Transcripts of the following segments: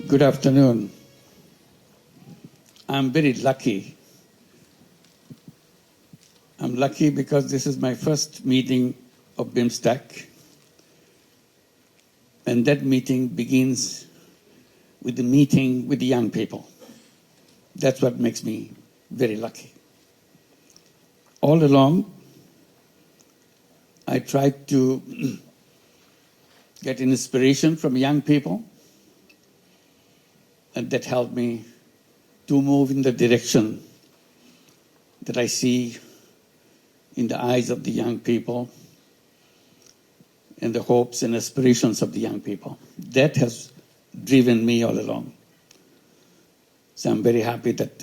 Good afternoon. I'm very lucky. I'm lucky because this is my first meeting of BIMSTEC, and that meeting begins with the meeting with the young people. That's what makes me very lucky. All along, I tried to get inspiration from young people, and that helped me to move in the direction that I see in the eyes of the young people and the hopes and aspirations of the young people. That has driven me all along. So I'm very happy that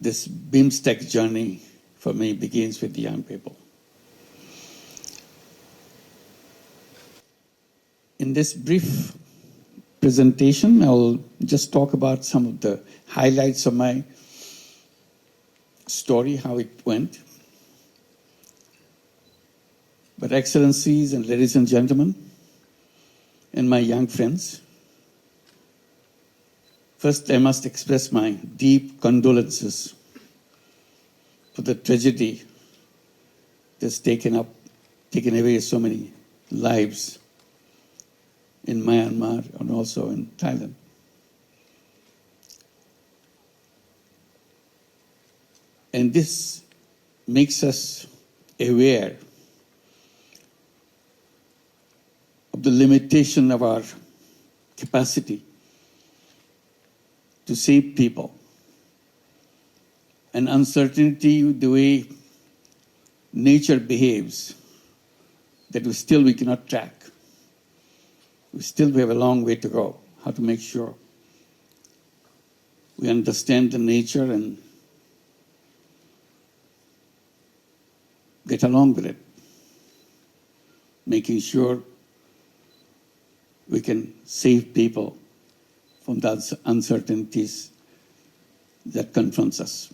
this BIMSTEC journey for me begins with the young people. In this brief presentation, I'll just talk about some of the highlights of my story, how it went. But Excellencies and ladies and gentlemen, and my young friends, first I must express my deep condolences for the tragedy that's taken away so many lives in Myanmar and also in Thailand. And this makes us aware of the limitation of our capacity to save people, and uncertainty, the way nature behaves, that we cannot track. We still have a long way to go, how to make sure we understand the nature and get along with it, making sure we can save people from those uncertainties that confronts us.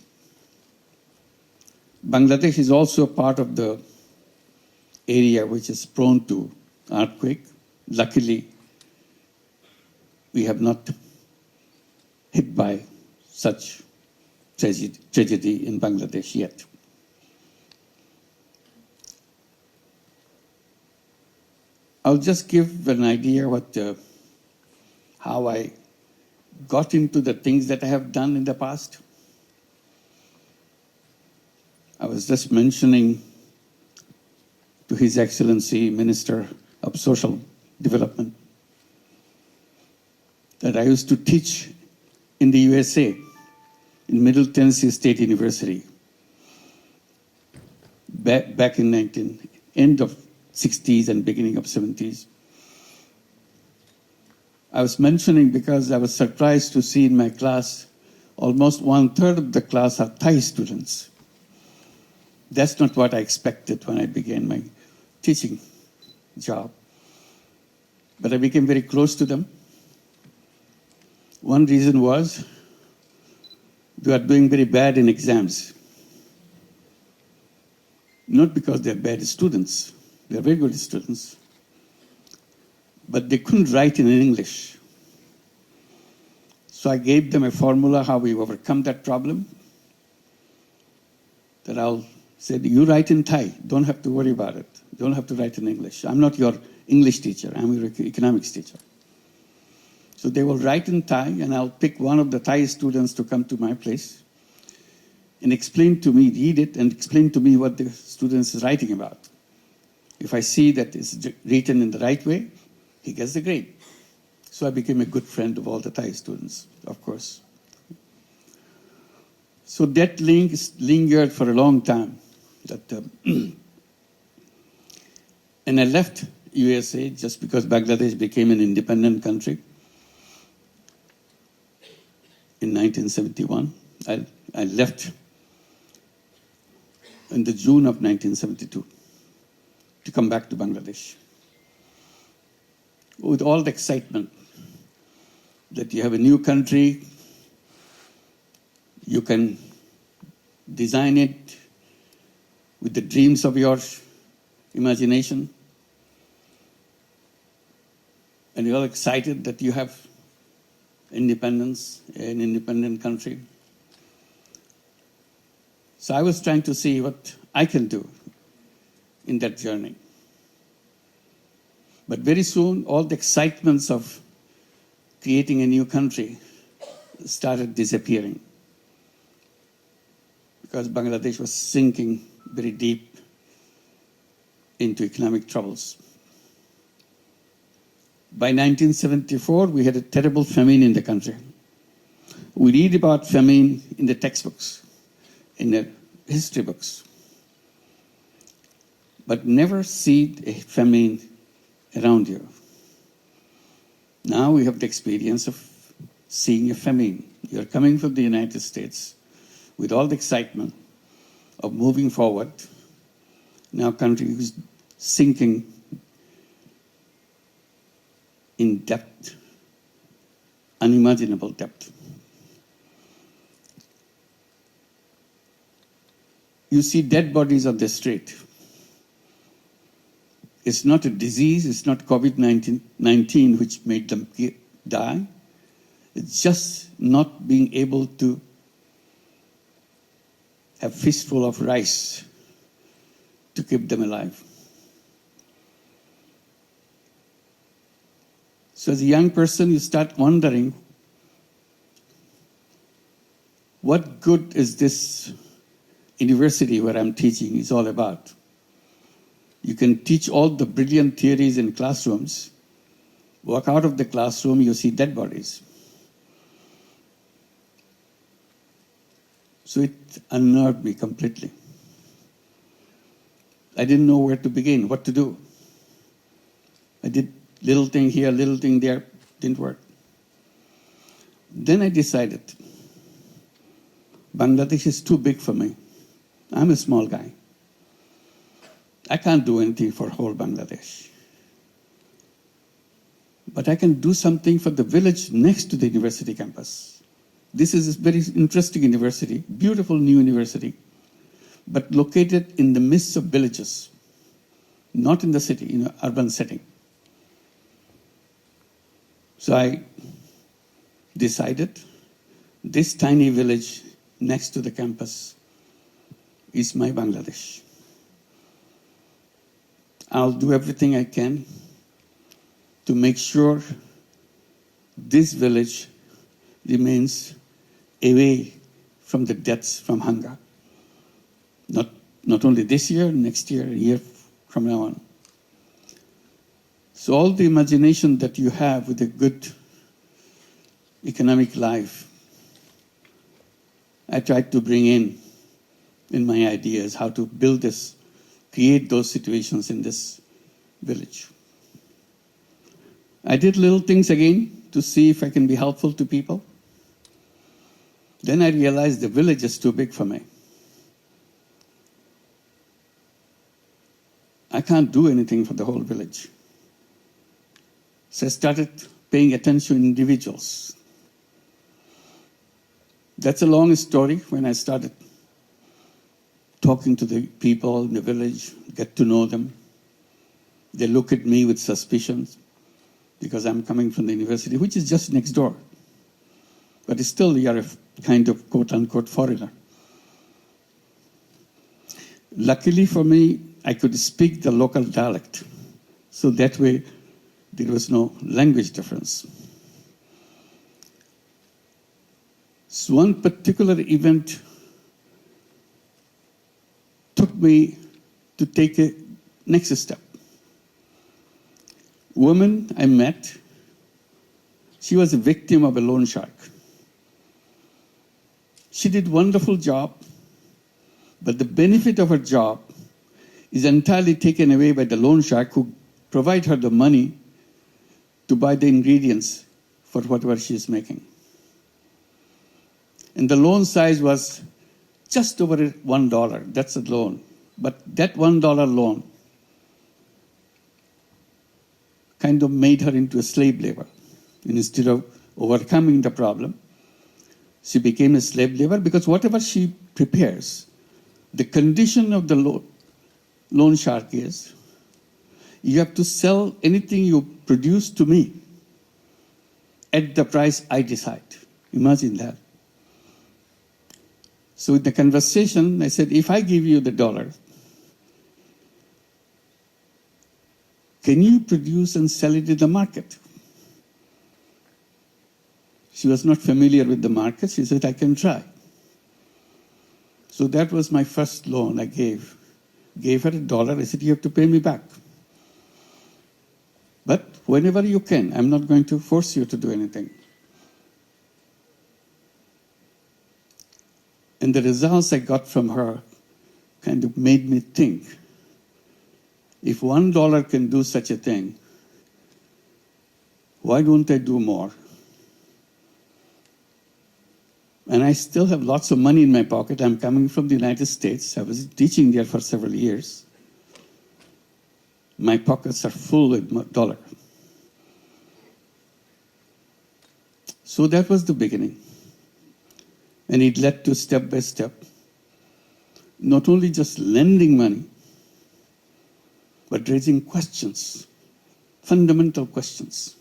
Bangladesh is also a part of the area which is prone to earthquake. Luckily, we have not hit by such tragedy in Bangladesh yet. I'll just give an idea how I got into the things that I have done in the past. I was just mentioning to His Excellency Minister of Social Development that I used to teach in the USA, in Middle Tennessee State University, back in end of 60s and beginning of 70s. I was mentioning because I was surprised to see in my class, almost 1/3 of the class are Thai students. That's not what I expected when I began my teaching job. But I became very close to them. One reason was they are doing very bad in exams. Not because they're bad students. They're very good students. But they couldn't write in English. So I gave them a formula how we overcome that problem. That I'll say, you write in Thai, don't have to worry about it. Don't have to write in English. I'm not your English teacher, I'm your economics teacher. So they will write in Thai, and I'll pick one of the Thai students to come to my place and explain to me, read it, and explain to me what the student is writing about. If I see that it's written in the right way, he gets the grade. So I became a good friend of all the Thai students, of course. So that link lingered for a long time. And I left USA just because Bangladesh became an independent country in 1971. I left in the June of 1972 to come back to Bangladesh with all the excitement that you have a new country, you can design it with the dreams of your imagination. and you're all excited that you have independence, an independent country. So I was trying to see what I can do in that journey. But very soon, all the excitements of creating a new country started disappearing because Bangladesh was sinking very deep into economic troubles. By 1974, we had a terrible famine in the country. We read about famine in the textbooks, in the history books, but never see a famine around you. Now we have the experience of seeing a famine. You're coming from the United States with all the excitement of moving forward. Now country is sinking in depth, unimaginable depth. You see dead bodies on the street. It's not a disease, it's not COVID-19 which made them die. It's just not being able to have a fistful of rice to keep them alive. So as a young person, you start wondering, what good is this university where I'm teaching is all about? You can teach all the brilliant theories in classrooms, walk out of the classroom, you see dead bodies. So it unnerved me completely. I didn't know where to begin, what to do. I did little thing here, little thing there, didn't work. Then I decided, Bangladesh is too big for me. I'm a small guy. I can't do anything for whole Bangladesh. But I can do something for the village next to the university campus. This is a very interesting university, beautiful new university, but located in the midst of villages, not in the city, in an urban setting. So I decided this tiny village next to the campus is my Bangladesh. I'll do everything I can to make sure this village remains away from the deaths from hunger. Not only this year, next year, a year from now on. So all the imagination that you have with a good economic life, I tried to bring in my ideas, how to build this, create those situations in this village. I did little things again to see if I can be helpful to people. Then I realized the village is too big for me. I can't do anything for the whole village. So I started paying attention to individuals. That's a long story. When I started talking to the people in the village, get to know them, they look at me with suspicion because I'm coming from the university, which is just next door. But still, you're a kind of quote-unquote foreigner. Luckily for me, I could speak the local dialect. So that way, there was no language difference. So one particular event took me to take a next step. Woman I met, she was a victim of a loan shark. She did a wonderful job, but the benefit of her job is entirely taken away by the loan shark who provide her the money to buy the ingredients for whatever she is making. And the loan size was just over $1. That's a loan. But that $1 loan kind of made her into a slave labor. And instead of overcoming the problem, she became a slave labor because whatever she prepares, the condition of the loan shark is, you have to sell anything you produce to me at the price I decide. Imagine that. So in the conversation, I said, if I give you the dollar, can you produce and sell it in the market? She was not familiar with the market. She said, I can try. So that was my first loan I gave. Gave her $1. I said, you have to pay me back. But whenever you can, I'm not going to force you to do anything. And the results I got from her kind of made me think, if $1 can do such a thing, why don't I do more? And I still have lots of money in my pocket. I'm coming from the United States. I was teaching there for several years. My pockets are full with dollar. So that was the beginning. And it led to step by step, not only just lending money, but raising questions, fundamental questions.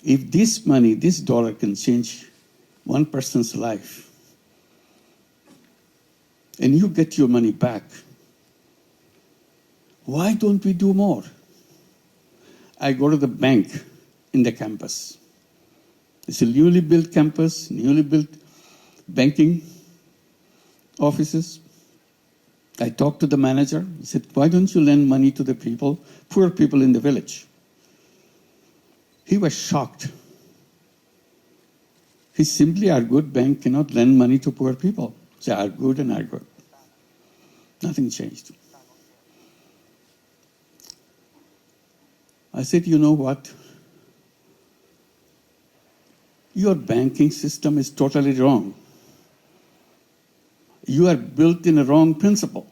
If this money, this dollar can change one person's life, and you get your money back, why don't we do more? I go to the bank in the campus. It's a newly built campus, newly built banking offices. I talked to the manager. He said, why don't you lend money to the people, poor people in the village? He was shocked. He simply argued, bank cannot lend money to poor people. So I argued and argued. Nothing changed. I said, you know what? Your banking system is totally wrong. You are built in a wrong principle.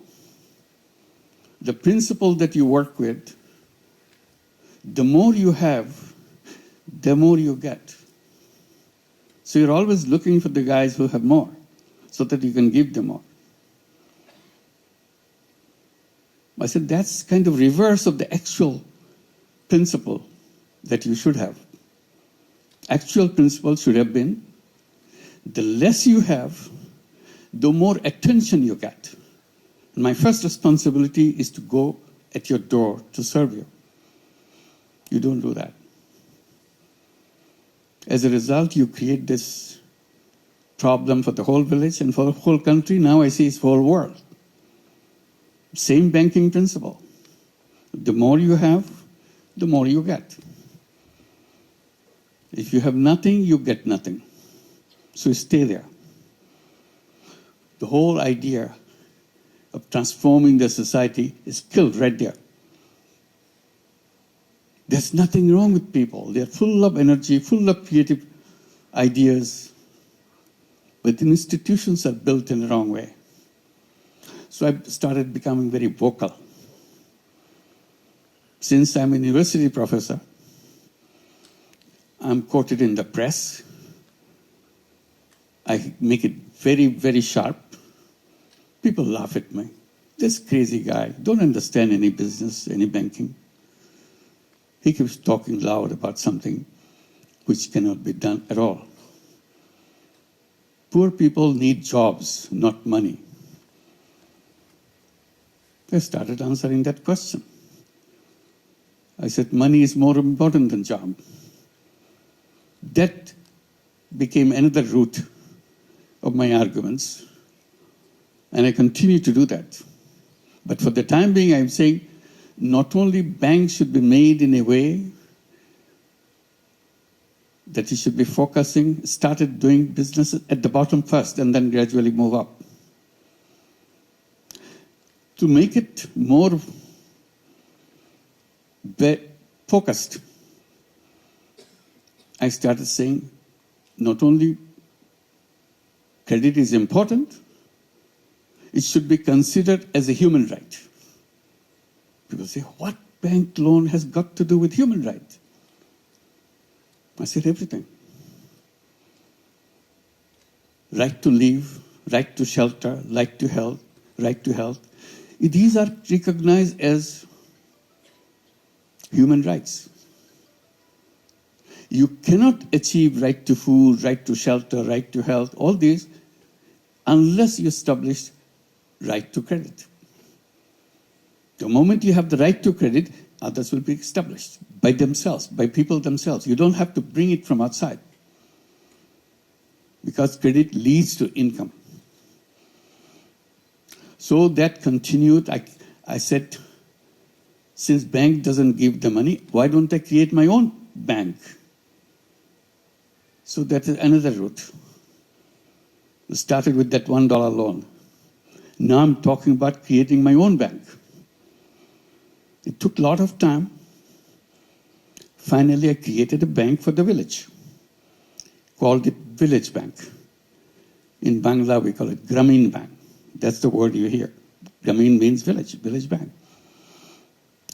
The principle that you work with, the more you have, the more you get. So you're always looking for the guys who have more, so that you can give them more. I said, that's kind of reverse of the actual principle that you should have. Actual principle should have been, the less you have, the more attention you get. And my first responsibility is to go at your door to serve you. You don't do that. As a result, you create this problem for the whole village and for the whole country. Now I see it's the whole world. Same banking principle. The more you have, the more you get. If you have nothing, you get nothing. So stay there. The whole idea of transforming the society is killed right there. There's nothing wrong with people. They're full of energy, full of creative ideas. But the institutions are built in the wrong way. So I started becoming very vocal. Since I'm a university professor, I'm quoted in the press. I make it very, very sharp. People laugh at me. This crazy guy, don't understand any business, any banking. He keeps talking loud about something which cannot be done at all. Poor people need jobs, not money. I started answering that question. I said, money is more important than job. That became another root of my arguments, and I continue to do that. But for the time being, I'm saying not only banks should be made in a way that it should be focusing, started doing business at the bottom first and then gradually move up. To make it more focused, I started saying not only credit is important, it should be considered as a human right. People say, what bank loan has got to do with human right? I said, everything. Right to live, right to shelter, right to health, right to health. These are recognized as human rights. You cannot achieve right to food, right to shelter, right to health, all these, unless you establish right to credit. The moment you have the right to credit, others will be established by themselves, by people themselves. You don't have to bring it from outside, because credit leads to income. So that continued. I said, since bank doesn't give the money, why don't I create my own bank? So that is another route. We started with that $1 loan. Now I'm talking about creating my own bank. It took a lot of time. Finally, I created a bank for the village. Called it Village Bank. In Bangla, we call it Grameen Bank. That's the word you hear. Grameen means village, village bank.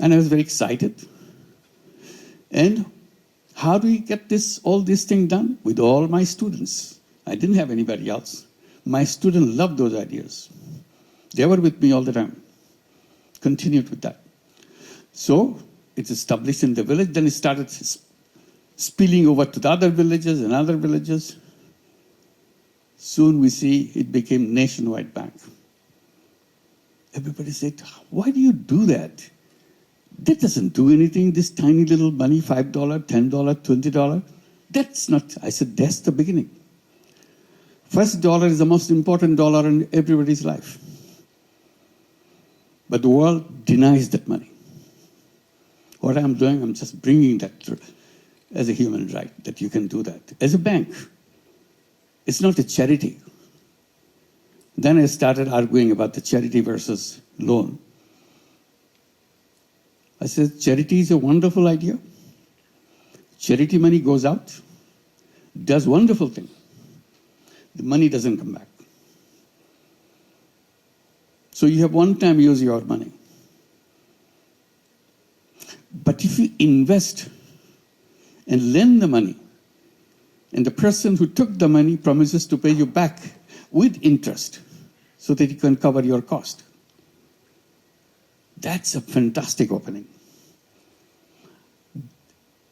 And I was very excited. And how do we get all this thing done? With all my students. I didn't have anybody else. My students loved those ideas. They were with me all the time. Continued with that. So it's established in the village. Then it started spilling over to the other villages and other villages. Soon we see it became nationwide bank. Everybody said, why do you do that? That doesn't do anything, this tiny little money, $5, $10, $20. That's not, I said, that's the beginning. First dollar is the most important dollar in everybody's life. But the world denies that money. What I'm doing, I'm just bringing that as a human right, that you can do that. As a bank, it's not a charity. Then I started arguing about the charity versus loan. I said, charity is a wonderful idea. Charity money goes out, does wonderful things. The money doesn't come back. So you have one time use your money. But if you invest and lend the money, and the person who took the money promises to pay you back with interest so that you can cover your cost, that's a fantastic opening.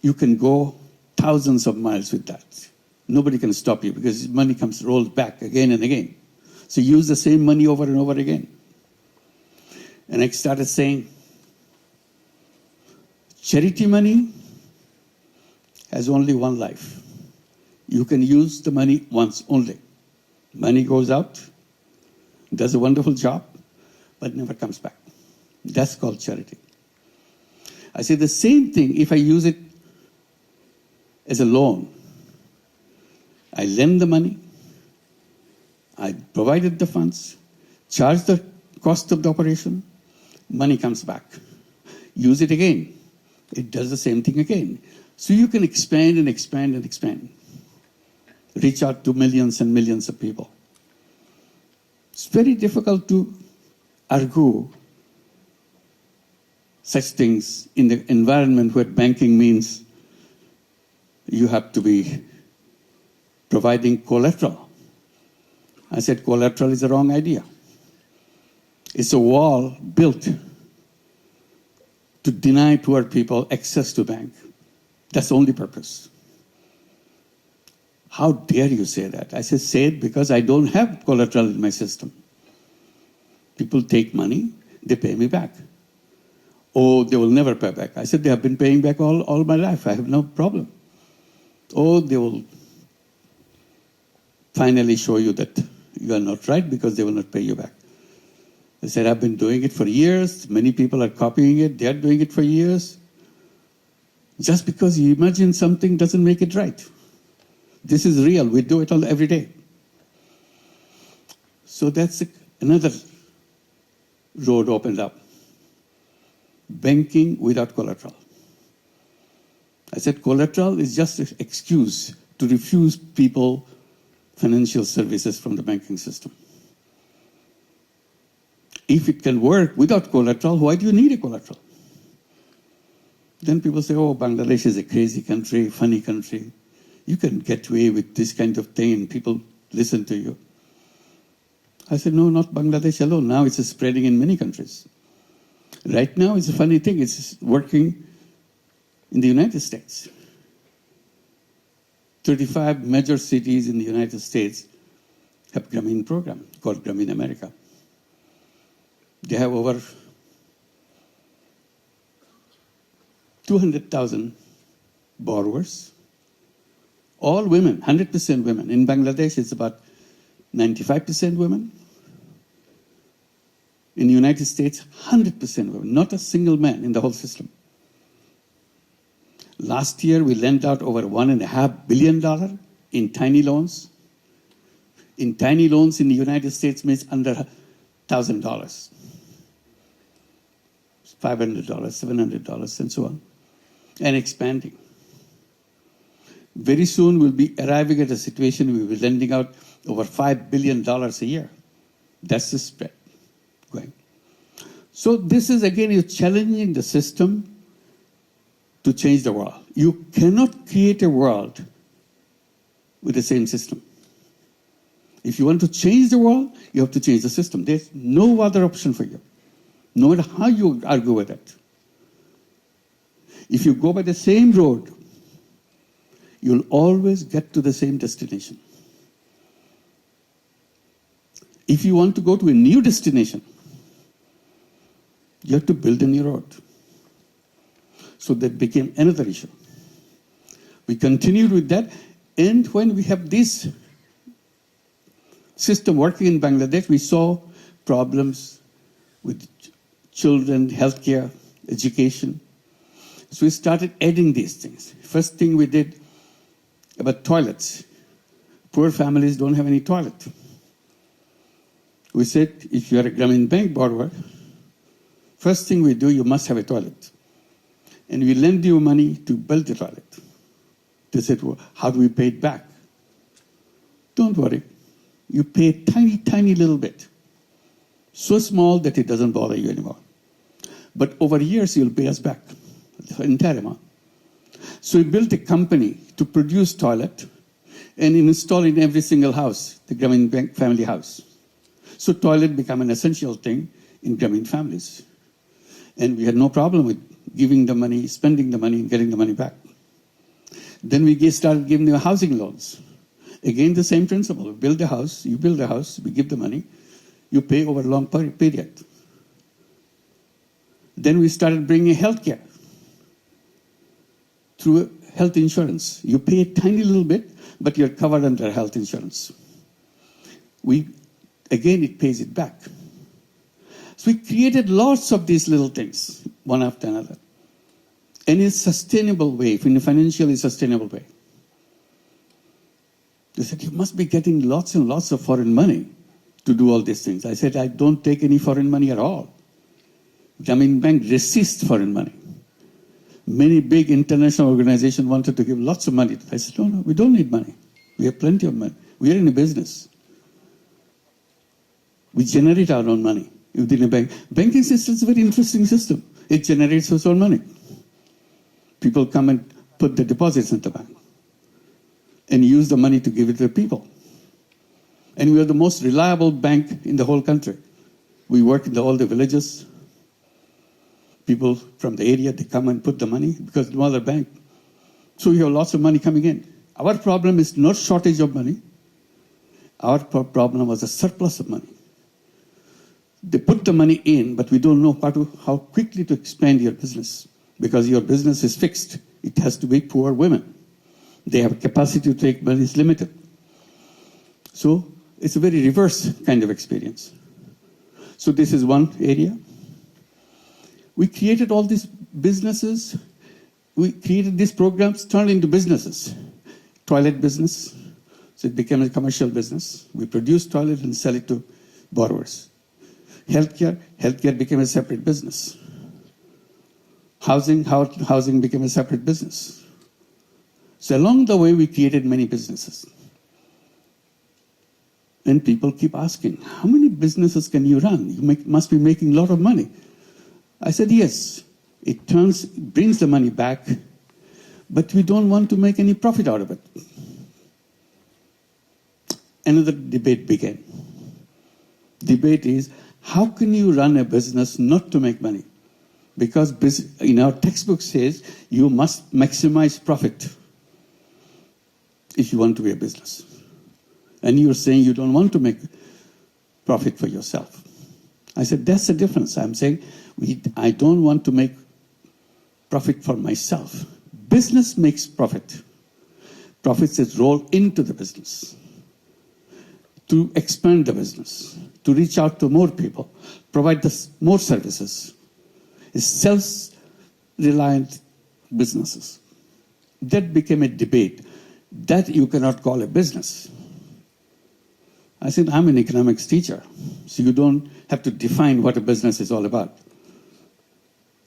You can go thousands of miles with that. Nobody can stop you because money rolls back again and again. So use the same money over and over again. And I started saying, charity money has only one life. You can use the money once only. Money goes out, does a wonderful job, but never comes back. That's called charity. I say the same thing if I use it as a loan. I lend the money, I provided the funds, charge the cost of the operation, money comes back. Use it again. It does the same thing again. So you can expand and expand and expand. Reach out to millions and millions of people. It's very difficult to argue such things in the environment where banking means you have to be providing collateral. I said collateral is the wrong idea. It's a wall built to deny poor people access to bank. That's the only purpose. How dare you say that? I said, say it because I don't have collateral in my system. People take money, they pay me back. Oh, they will never pay back. I said, they have been paying back all my life. I have no problem. Oh, they will finally show you that you are not right because they will not pay you back. I said, I've been doing it for years. Many people are copying it. They are doing it for years. Just because you imagine something doesn't make it right. This is real. We do it all every day. So that's another road opened up. Banking without collateral. I said collateral is just an excuse to refuse people financial services from the banking system. If it can work without collateral, why do you need a collateral? Then people say, oh, Bangladesh is a crazy country, funny country. You can get away with this kind of thing and people listen to you. I said, no, not Bangladesh alone. Now it's spreading in many countries. Right now, it's a funny thing. It's working in the United States. 35 major cities in the United States have Grameen program called Grameen America. They have over 200,000 borrowers, all women, 100% women. In Bangladesh, it's about 95% women. In the United States, 100% women, not a single man in the whole system. Last year, we lent out over $1.5 billion in tiny loans. In tiny loans in the United States means under $1,000, $500, $700, and so on, and expanding. Very soon, we'll be arriving at a situation we'll be lending out over $5 billion a year. That's the spread going. So this is, again, you're challenging the system to change the world. You cannot create a world with the same system. If you want to change the world, you have to change the system. There's no other option for you, no matter how you argue with it. If you go by the same road, you'll always get to the same destination. If you want to go to a new destination, you have to build a new road. So that became another issue. We continued with that, and when we have this system working in Bangladesh, we saw problems with children, healthcare, education. So we started adding these things. First thing we did about toilets. Poor families don't have any toilet. We said, if you are a Grameen Bank borrower, first thing we do, you must have a toilet. And we lend you money to build the toilet. They said, well, how do we pay it back? Don't worry. You pay a tiny, tiny little bit. So small that it doesn't bother you anymore. But over years, you'll pay us back the entire amount. So we built a company to produce toilet and install in every single house, the Grameen Bank family house. So toilet became an essential thing in Grameen families. And we had no problem with giving the money, spending the money, and getting the money back. Then we started giving them housing loans. Again, the same principle. We build a house, you build a house, we give the money, you pay over a long period. Then we started bringing healthcare through health insurance. You pay a tiny little bit, but you're covered under health insurance. Again, it pays it back. So we created lots of these little things, one after another, and in a sustainable way, in a financially sustainable way. They said, you must be getting lots and lots of foreign money to do all these things. I said, I don't take any foreign money at all. Grameen Bank resists foreign money. Many big international organizations wanted to give lots of money. I said, no, we don't need money. We have plenty of money. We are in a business. We generate our own money within a bank. Banking system is a very interesting system. It generates its own money. People come and put the deposits in the bank and use the money to give it to the people. And we are the most reliable bank in the whole country. We work in all the villages. People from the area, they come and put the money because no other bank. So we have lots of money coming in. Our problem is not shortage of money. Our problem was a surplus of money. They put the money in, but we don't know how quickly to expand your business because your business is fixed. It has to be poor women. They have capacity to take money is limited. So it's a very reverse kind of experience. So this is one area. We created all these businesses. We created these programs, turned into businesses. Toilet business, so it became a commercial business. We produce toilet and sell it to borrowers. Healthcare became a separate business. Housing became a separate business. So along the way, we created many businesses. And people keep asking, how many businesses can you run? You must be making a lot of money. I said, yes, it brings the money back, but we don't want to make any profit out of it. Another debate began. Debate is, how can you run a business not to make money? Because in our textbook says, you must maximize profit. if you want to be a business. And you're saying you don't want to make profit for yourself. I said, that's the difference. I'm saying I don't want to make profit for myself. Business makes profit. Profits is rolled into the business to expand the business, to reach out to more people, provide more services. It's self-reliant businesses. That became a debate. That you cannot call a business. I said, I'm an economics teacher, so you don't have to define what a business is all about.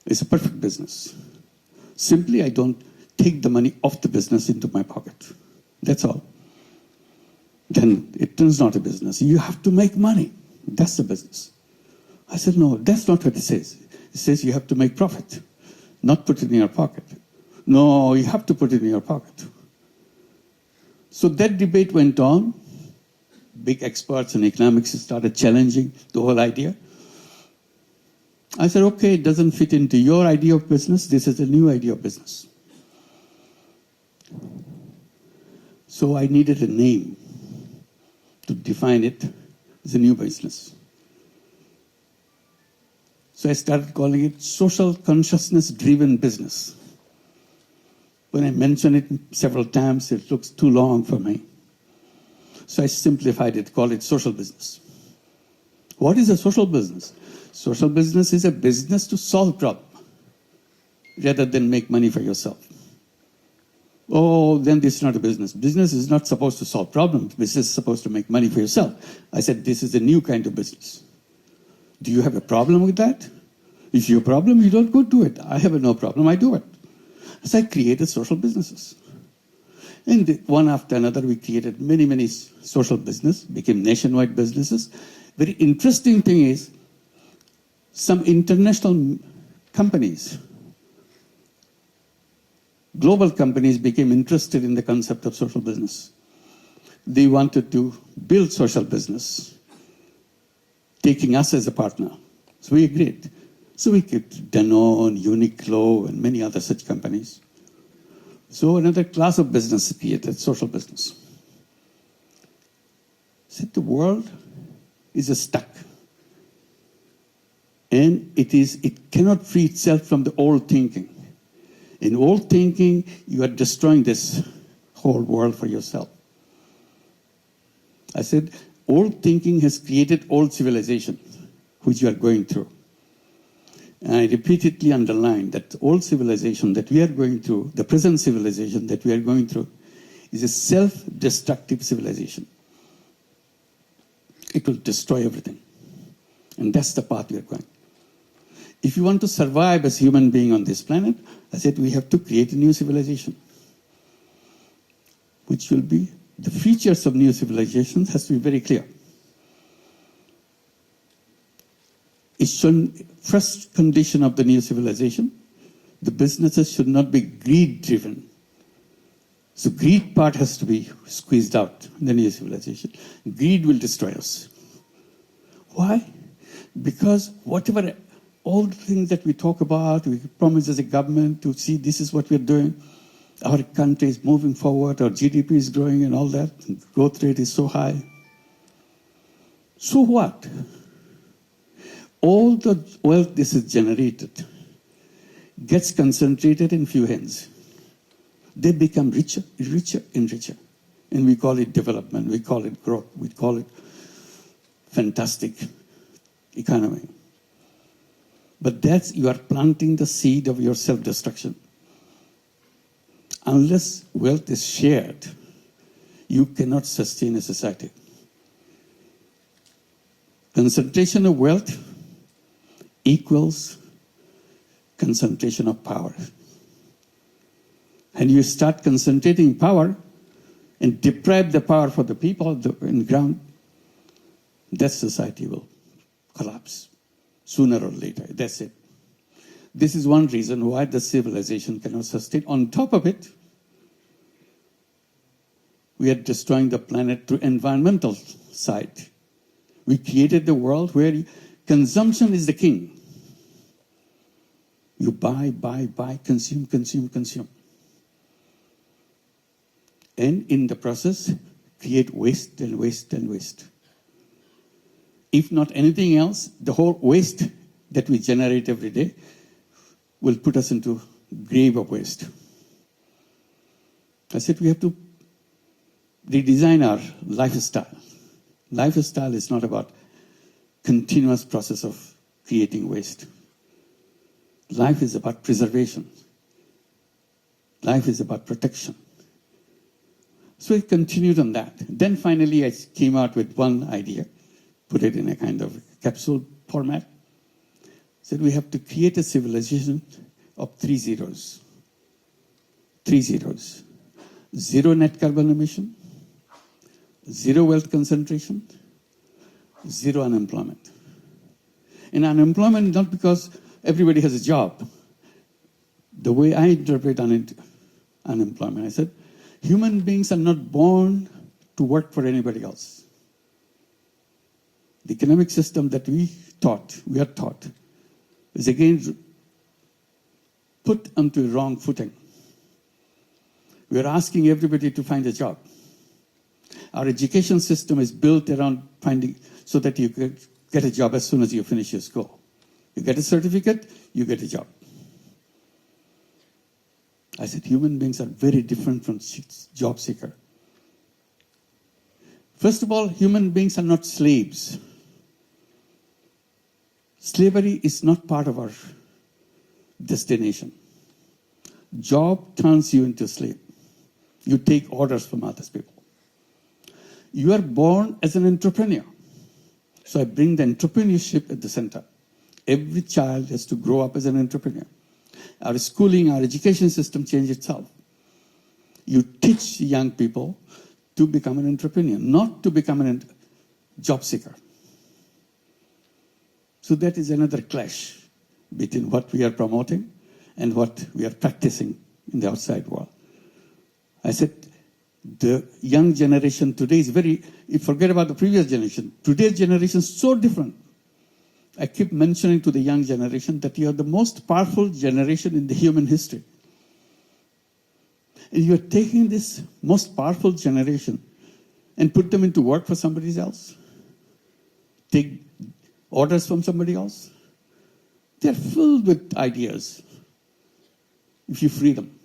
It's a perfect business. Simply, I don't take the money off the business into my pocket. That's all. Then it turns not a business. You have to make money. That's the business. I said, no, that's not what it says. It says you have to make profit, not put it in your pocket. No, you have to put it in your pocket. So that debate went on. Big experts in economics started challenging the whole idea. I said, okay, it doesn't fit into your idea of business. This is a new idea of business. So I needed a name to define it as a new business. So I started calling it social consciousness-driven business. When I mention it several times, it looks too long for me. So I simplified it, called it social business. What is a social business? Social business is a business to solve problems rather than make money for yourself. Oh, then this is not a business. Business is not supposed to solve problems. Business is supposed to make money for yourself. I said, this is a new kind of business. Do you have a problem with that? If you have a problem, you don't go do it. I have no problem, I do it. So I created social businesses. And one after another, we created many, many social business, became nationwide businesses. Very interesting thing is, some international companies, global companies became interested in the concept of social business. They wanted to build social business, taking us as a partner. So we agreed. So we kept Danone, Uniqlo, and many other such companies. So another class of business created, social business. Said the world is stuck. And it cannot free itself from the old thinking. In old thinking, you are destroying this whole world for yourself. I said, old thinking has created old civilization, which you are going through. And I repeatedly underlined that old civilization that we are going through, the present civilization that we are going through, is a self-destructive civilization. It will destroy everything. And that's the path we are going. If you want to survive as human being on this planet, I said we have to create a new civilization, which will be, the features of new civilization has to be very clear. First condition of the new civilization, the businesses should not be greed-driven. So greed part has to be squeezed out in the new civilization. Greed will destroy us. Why? Because whatever, all the things that we talk about, we promise as a government to see this is what we're doing. Our country is moving forward, our GDP is growing and all that. Growth rate is so high. So what? All the wealth this is generated gets concentrated in few hands. They become richer, richer and richer. And we call it development, we call it growth, we call it fantastic economy. But that's, you are planting the seed of your self-destruction. Unless wealth is shared, you cannot sustain a society. Concentration of wealth equals concentration of power. And you start concentrating power and deprive the power for the people on the ground, that society will collapse sooner or later. That's it. This is one reason why the civilization cannot sustain. On top of it, we are destroying the planet through environmental side. We created the world where consumption is the king. You buy, consume, consume, consume. and in the process, create waste and waste and waste. If not anything else, the whole waste that we generate every day will put us into grave of waste. I said we have to redesign our lifestyle. Lifestyle is not about continuous process of creating waste. Life is about preservation. Life is about protection. So I continued on that. Then finally I came out with one idea, put it in a kind of capsule format. Said we have to create a civilization of 3 zeros. 3 zeros. 0 net carbon emission, 0 wealth concentration, 0 unemployment. And unemployment not because everybody has a job. The way I interpret unemployment, I said, human beings are not born to work for anybody else. The economic system that we are taught, is again put onto a wrong footing. We are asking everybody to find a job. Our education system is built around finding, so that you get a job as soon as you finish your school. You get a certificate, you get a job. I said, human beings are very different from job seeker. First of all, human beings are not slaves. Slavery is not part of our destination. Job turns you into a slave. You take orders from other people. You are born as an entrepreneur. So I bring the entrepreneurship at the center. Every child has to grow up as an entrepreneur. Our schooling, our education system change itself. You teach young people to become an entrepreneur, not to become a job seeker. So that is another clash between what we are promoting and what we are practicing in the outside world. I said, the young generation today is you forget about the previous generation. Today's generation is so different. I keep mentioning to the young generation that you are the most powerful generation in the human history. And you are taking this most powerful generation and put them into work for somebody else. Take orders from somebody else. They're filled with ideas. If you free them.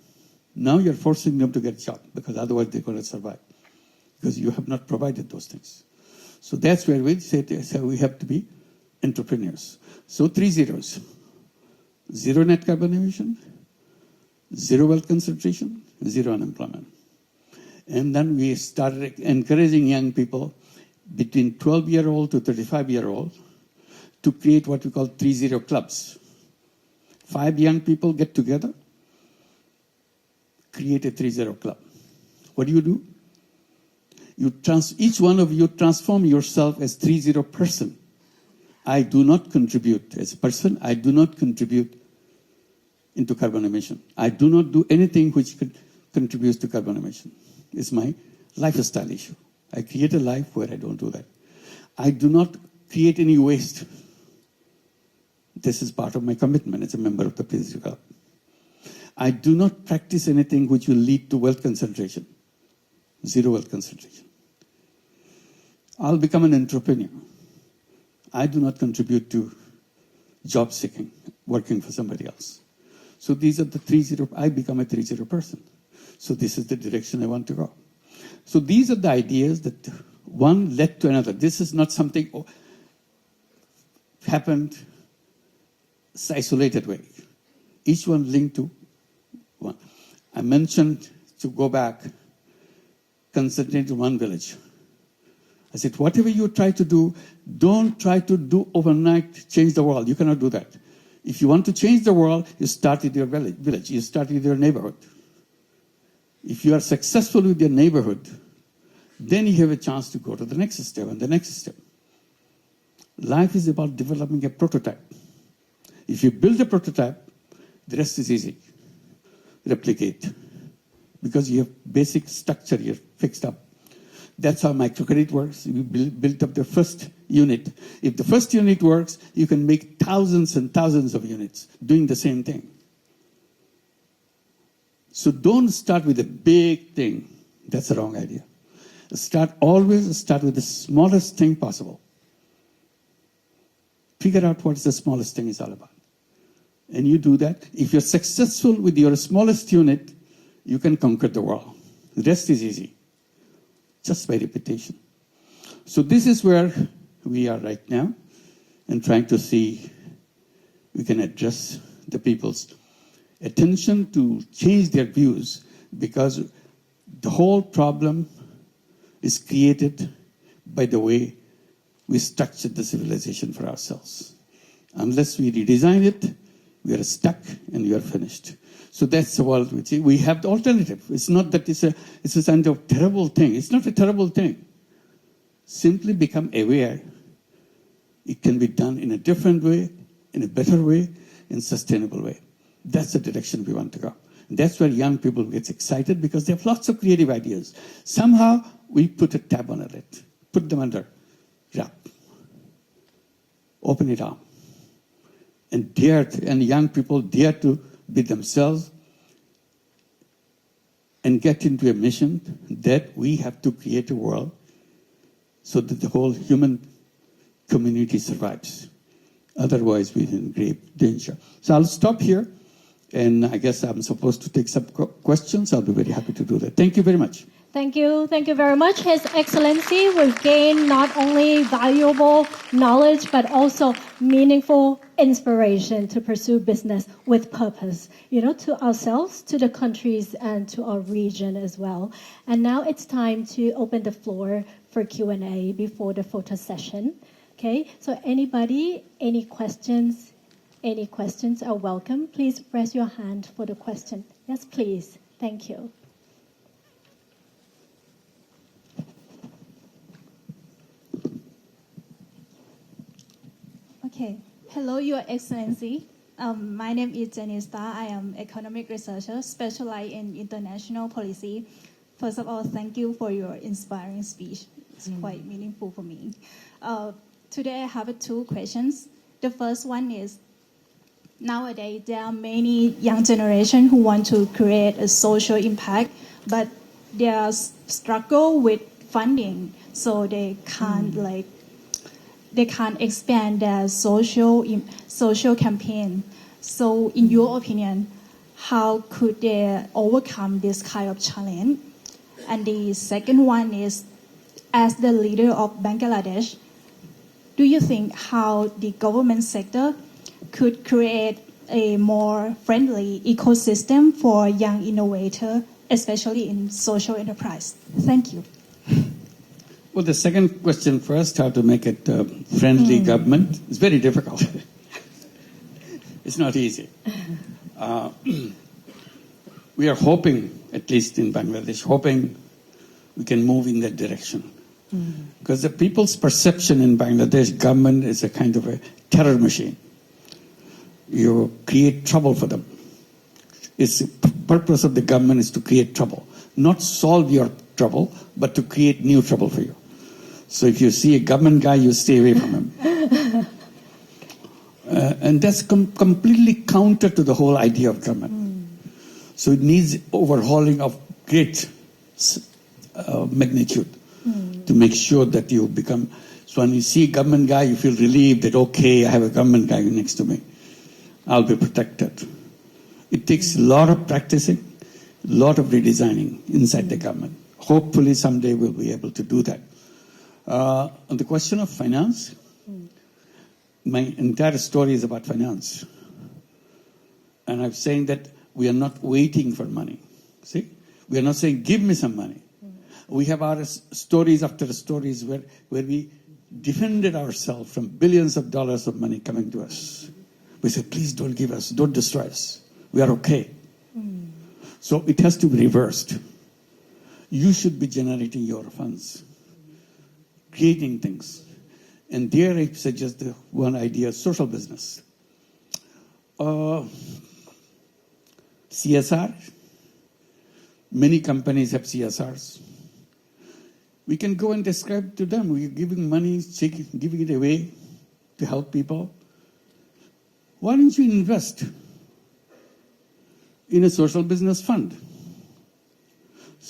Now you're forcing them to get a job because otherwise they're going to survive. Because you have not provided those things. So that's where we say we have to be entrepreneurs. So 3 zeros. 0 net carbon emission, 0 wealth concentration, 0 unemployment. And then we started encouraging young people between 12-year-old to 35-year-old to create what we call 3-0 clubs. 5 young people get together, create a 3-0 club. What do? Each one of you transform yourself as 3-0 person. I do not contribute as a person. I do not contribute into carbon emission. I do not do anything which contributes to carbon emission. It's my lifestyle issue. I create a life where I don't do that. I do not create any waste. This is part of my commitment as a member of the Peace Club. I do not practice anything which will lead to wealth concentration. 0 wealth concentration. I'll become an entrepreneur. I do not contribute to job seeking, working for somebody else. So these are the 3-0, I become a 3-0 person. So this is the direction I want to go. So these are the ideas that one led to another. This is not something happened isolated way. Each one linked to one. I mentioned to go back, concentrate in one village. I said, whatever you try to do, don't try to do overnight, change the world. You cannot do that. If you want to change the world, you start with your village. You start with your neighborhood. If you are successful with your neighborhood, then you have a chance to go to the next step and the next step. Life is about developing a prototype. If you build a prototype, the rest is easy. Replicate. Because you have basic structure here fixed up. That's how microcredit works. You built up the first unit. If the first unit works, you can make thousands and thousands of units doing the same thing. So don't start with a big thing. That's the wrong idea. Always start with the smallest thing possible. Figure out what the smallest thing is all about. And you do that. If you're successful with your smallest unit, you can conquer the world. The rest is easy, just by repetition. So this is where we are right now, and trying to see we can address the people's attention to change their views, because the whole problem is created by the way we structured the civilization for ourselves. Unless we redesign it, we are stuck and we are finished. So that's the world we see. We have the alternative. It's not that it's a kind of terrible thing. It's not a terrible thing. Simply become aware. It can be done in a different way, in a better way, in a sustainable way. That's the direction we want to go. And that's where young people get excited, because they have lots of creative ideas. Somehow we put a tab on it, put them under wrap, open it up, and young people dare to be themselves and get into a mission that we have to create a world so that the whole human community survives. Otherwise, we're in grave danger. So I'll stop here, and I guess I'm supposed to take some questions. I'll be very happy to do that. Thank you very much. Thank you very much. His Excellency will gain not only valuable knowledge, but also meaningful inspiration to pursue business with purpose, to ourselves, to the countries, and to our region as well. And now it's time to open the floor for Q&A before the photo session. Okay, so anybody, any questions? Any questions are welcome. Please raise your hand for the question. Yes, please. Thank you. Okay. Hello, Your Excellency. My name is Jenny Starr. I am economic researcher specialized in international policy. First of all, thank you for your inspiring speech. It's quite meaningful for me. Today I have two questions. The first one is, nowadays there are many young generation who want to create a social impact, but they are struggle with funding, so they can't expand their social campaign. So in your opinion, how could they overcome this kind of challenge? And the second one is, as the leader of Bangladesh, do you think how the government sector could create a more friendly ecosystem for young innovators, especially in social enterprise? Thank you. Well, the second question first, how to make it friendly government, is very difficult. It's not easy. We are hoping, at least in Bangladesh, we can move in that direction. Because the people's perception in Bangladesh government is a kind of a terror machine. You create trouble for them. It's the purpose of the government is to create trouble, not solve your trouble, but to create new trouble for you. So if you see a government guy, you stay away from him. And that's completely counter to the whole idea of government. So it needs overhauling of great magnitude to make sure that you become. So when you see a government guy, you feel relieved that, okay, I have a government guy next to me. I'll be protected. It takes a lot of practicing, a lot of redesigning inside the government. Hopefully someday we'll be able to do that. On the question of finance, my entire story is about finance. And I'm saying that we are not waiting for money. See? We are not saying, give me some money. We have our stories after stories where we defended ourselves from billions of dollars of money coming to us. We said, please don't give us, don't destroy us. We are okay. So it has to be reversed. You should be generating your funds, creating things. And there I suggest the one idea, social business. CSR. Many companies have CSRs. We can go and describe to them. We're giving money, giving it away to help people. Why don't you invest in a social business fund?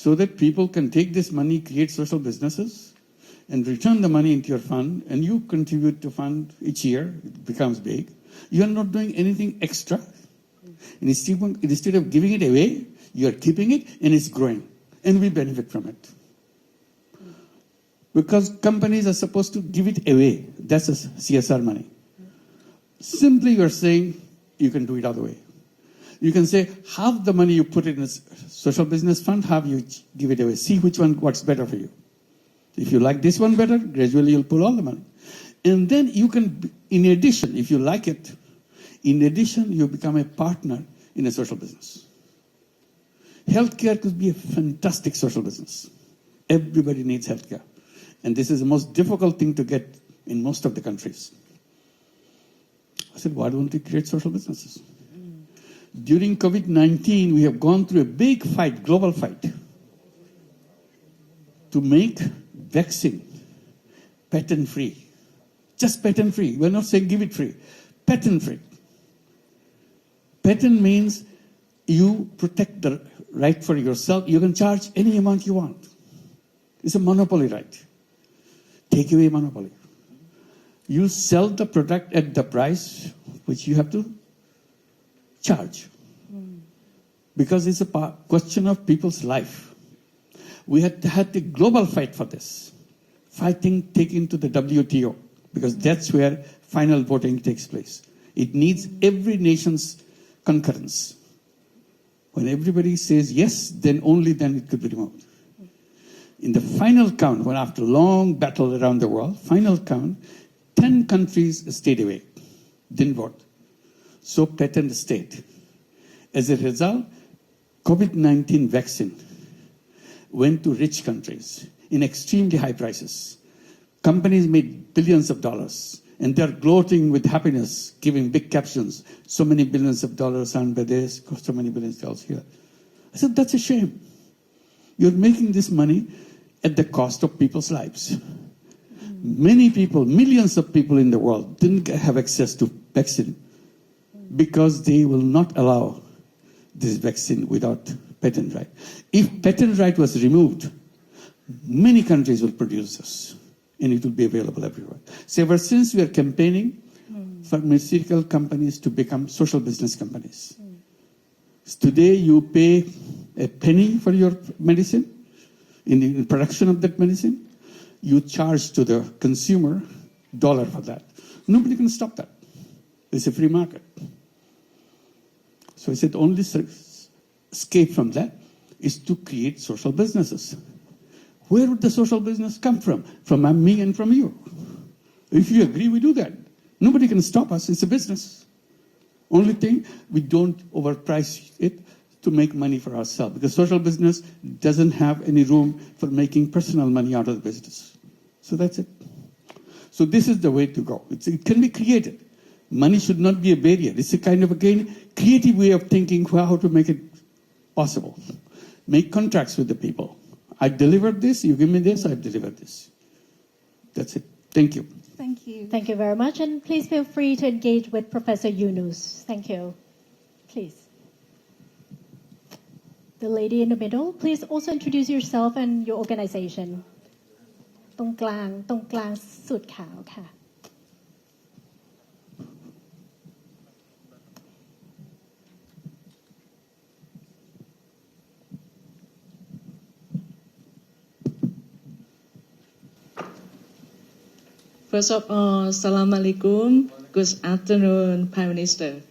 so that people can take this money, create social businesses, and return the money into your fund, and you contribute to fund each year. It becomes big. You are not doing anything extra. And instead of giving it away, you are keeping it, and it's growing. And we benefit from it. Because companies are supposed to give it away. That's a CSR money. Simply you are saying you can do it other way. You can say half the money you put in a social business fund, half you give it away. See which one works better for you. If you like this one better, gradually you'll pull all the money. And then you can, in addition, if you like it, in addition, you become a partner in a social business. Healthcare could be a fantastic social business. Everybody needs healthcare. And this is the most difficult thing to get in most of the countries. I said, why don't we create social businesses? During COVID-19, we have gone through a big fight, global fight, to make vaccine patent-free. Just patent-free. We're not saying give it free. Patent-free. Patent means you protect the right for yourself. You can charge any amount you want. It's a monopoly right. Take away monopoly. You sell the product at the price which you have to charge. Because it's a question of people's life. We had a global fight for this. Fighting taken to the WTO, because that's where final voting takes place. It needs every nation's concurrence. When everybody says yes, then only then it could be removed. In the final count, when after long battle around the world, final count, 10 countries stayed away, didn't vote. So patent stayed. As a result, COVID-19 vaccine went to rich countries in extremely high prices. Companies made billions of dollars, and they're gloating with happiness, giving big captions. So many billions of dollars earned by this, so many billions of dollars here. I said, that's a shame. You're making this money at the cost of people's lives. Many people, millions of people in the world didn't have access to vaccine because they will not allow this vaccine without patent right. If patent right was removed, many countries will produce this, and it will be available everywhere. So ever since we are campaigning pharmaceutical companies to become social business companies. Today you pay a penny for your medicine, in the production of that medicine, you charge to the consumer $1 for that. Nobody can stop that. It's a free market. So I said only escape from that is to create social businesses. Where would the social business come from? From me and from you. If you agree, we do that. Nobody can stop us. It's a business. Only thing, we don't overprice it to make money for ourselves. Because social business doesn't have any room for making personal money out of the business. So that's it. So this is the way to go. It can be created. Money should not be a barrier. It's a kind of, again, creative way of thinking how to make it possible. Make contracts with the people. I delivered this, you give me this, I've delivered this. That's it. Thank you. Thank you. Thank you very much. And please feel free to engage with Professor Yunus. Thank you. Please. The lady in the middle, please also introduce yourself and your organization. ตรงกลางสุดขาวค่ะ First of all, Salam Alaikum. Good afternoon, Prime Minister.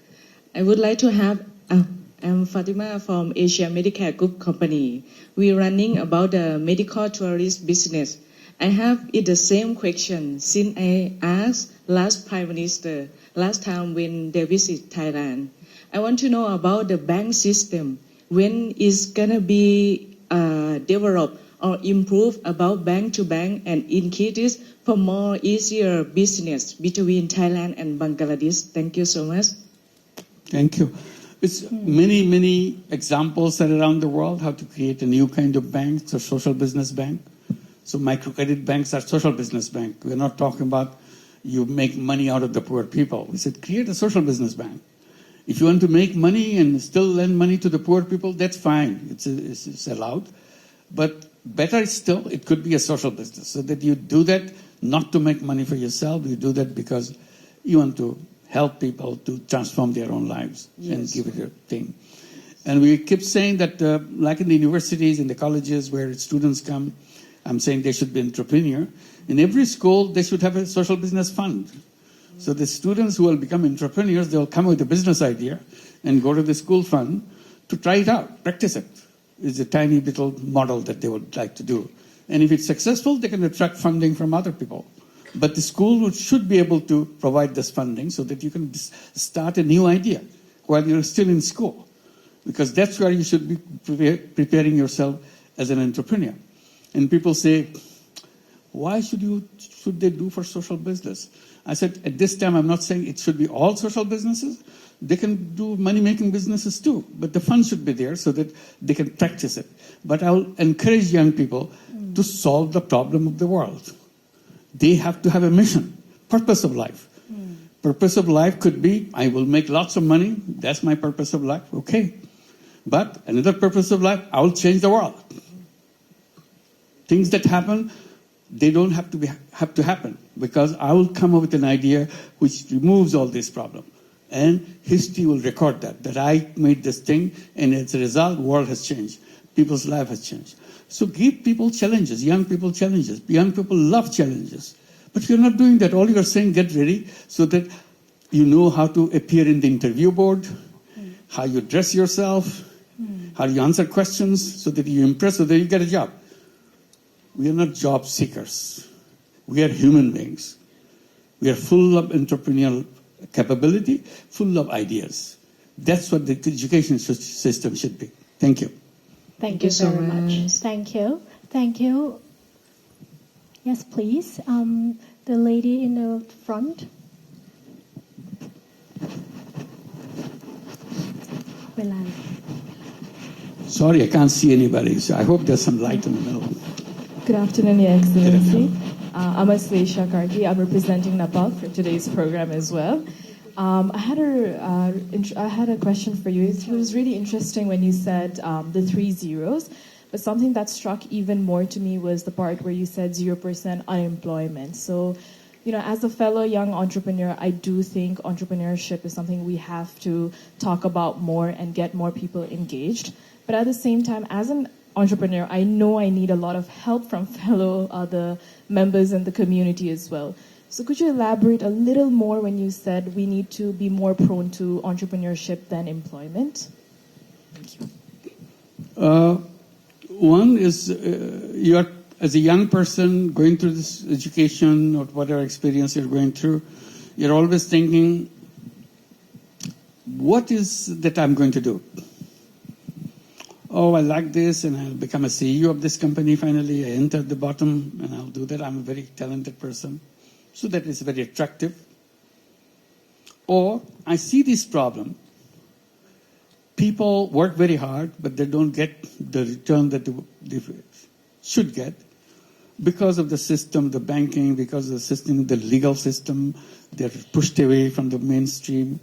I would like to have, I'm Fatima from Asia Medicare Group Company. We're running about the medical tourist business. I have the same question since I asked last Prime Minister, last time when they visit Thailand. I want to know about the bank system. When is going to be developed or improved about bank to bank and increase for more easier business between Thailand and Bangladesh. Thank you so much. Thank you. It's many examples are around the world how to create a new kind of bank, it's a social business bank. So microcredit banks are social business bank. We're not talking about you make money out of the poor people. We said create a social business bank. If you want to make money and still lend money to the poor people, that's fine. It's allowed. But better still, it could be a social business, so that you do that not to make money for yourself. You do that because you want to help people to transform their own lives and give it a thing. And we keep saying that, like in the universities, in the colleges where students come, I'm saying they should be entrepreneur. In every school, they should have a social business fund. So the students who will become entrepreneurs, they'll come with a business idea and go to the school fund to try it out, practice it. It's a tiny little model that they would like to do. And if it's successful, they can attract funding from other people. But the school should be able to provide this funding so that you can start a new idea while you're still in school. Because that's where you should be preparing yourself as an entrepreneur. And people say, why should they do for social business? I said, at this time, I'm not saying it should be all social businesses. They can do money-making businesses too, but the fund should be there so that they can practice it. But I'll encourage young people to solve the problem of the world. They have to have a mission, purpose of life. Purpose of life could be, I will make lots of money. That's my purpose of life. Okay. But another purpose of life, I will change the world. Things that happen, they don't have to happen, because I will come up with an idea which removes all these problems. And history will record that I made this thing, and as a result, the world has changed. People's life has changed. So give people challenges, young people challenges. Young people love challenges. But you're not doing that. All you're saying, get ready so that you know how to appear in the interview board, how you dress yourself, how you answer questions so that you impress, so that you get a job. We are not job seekers. We are human beings. We are full of entrepreneurial capability, full of ideas. That's what the education system should be. Thank you. Thank you so very much. much. Thank you. Thank you. Yes, please. The lady in the front. Sorry, I can't see anybody, so I hope there's some light in the middle. Good afternoon, Your Excellency. I'm Aslesha Karki. I'm representing Nepal for today's program as well. I had a question for you. It was really interesting when you said the 3 zeros, but something that struck even more to me was the part where you said 0% unemployment. So, as a fellow young entrepreneur, I do think entrepreneurship is something we have to talk about more and get more people engaged. But at the same time, as an entrepreneur, I know I need a lot of help from fellow other members in the community as well. So could you elaborate a little more when you said we need to be more prone to entrepreneurship than employment? Thank you. One is you are, as a young person going through this education or whatever experience you're going through, you're always thinking, what is that I'm going to do? Oh, I like this, and I'll become a CEO of this company finally. I enter the bottom, and I'll do that. I'm a very talented person. So that is very attractive. Or I see this problem. People work very hard, but they don't get the return that they should get because of the system, the banking, because of the system, the legal system. They're pushed away from the mainstream.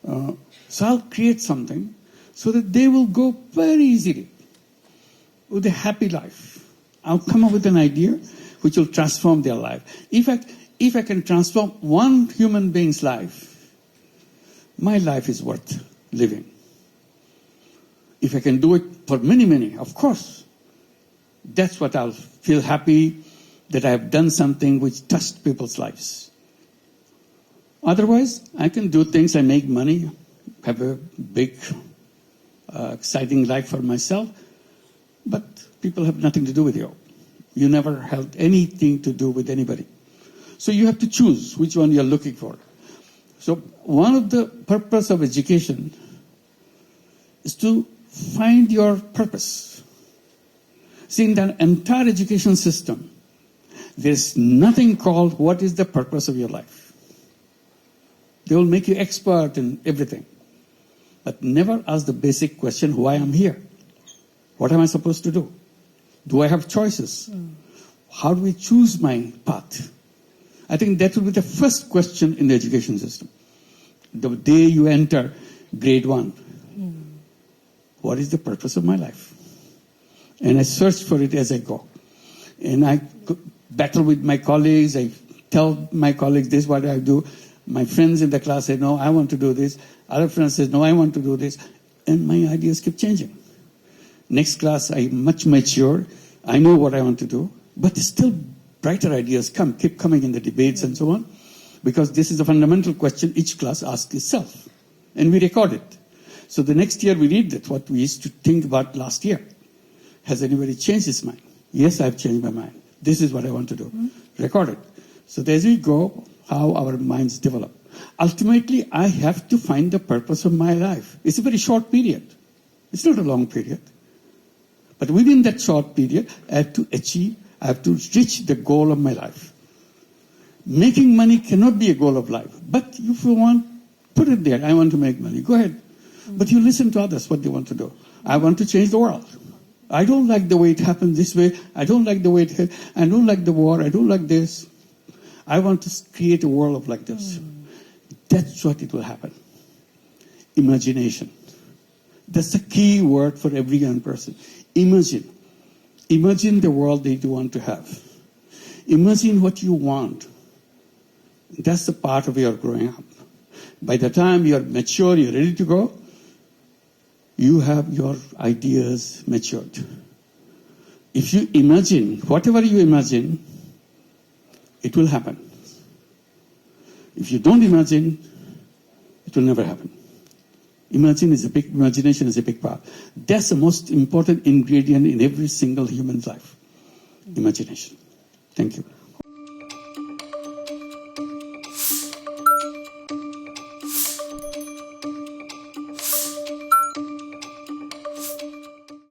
So I'll create something so that they will go very easily with a happy life. I'll come up with an idea which will transform their life. If I can transform one human being's life, my life is worth living. If I can do it for many, many, of course, that's what I'll feel happy that I have done something which touched people's lives. Otherwise, I can do things, I make money, have a big, exciting life for myself, but people have nothing to do with you. You never held anything to do with anybody. So you have to choose which one you're looking for. So one of the purpose of education is to find your purpose. See, in the entire education system, there's nothing called what is the purpose of your life. They will make you expert in everything. But never ask the basic question, why I'm here? What am I supposed to do? Do I have choices? How do we choose my path? I think that will be the first question in the education system. The day you enter grade 1, what is the purpose of my life? And I search for it as I go. And I battle with my colleagues. I tell my colleagues this is what I do. My friends in the class say, no, I want to do this. Other friends say, no, I want to do this. And my ideas keep changing. Next class, I'm much mature. I know what I want to do. But still brighter ideas keep coming in the debates and so on. Because this is a fundamental question each class asks itself. And we record it. So the next year we read that, what we used to think about last year. Has anybody changed his mind? Yes, I've changed my mind. This is what I want to do. Record it. So as we go, how our minds develop. Ultimately, I have to find the purpose of my life. It's a very short period. It's not a long period. But within that short period, I have to reach the goal of my life. Making money cannot be a goal of life. But if you want, put it there. I want to make money. Go ahead. But you listen to others, what they want to do. I want to change the world. I don't like the way it happens this way. I don't like the way I don't like the war. I don't like this. I want to create a world like this. That's what it will happen. Imagination. That's the key word for every young person. Imagine. Imagine the world that you want to have. Imagine what you want. That's the part of your growing up. By the time you're mature, you're ready to go, you have your ideas matured. If you imagine, whatever you imagine, it will happen. If you don't imagine, it will never happen. Imagination is a big part. That's the most important ingredient in every single human's life. Imagination. Thank you.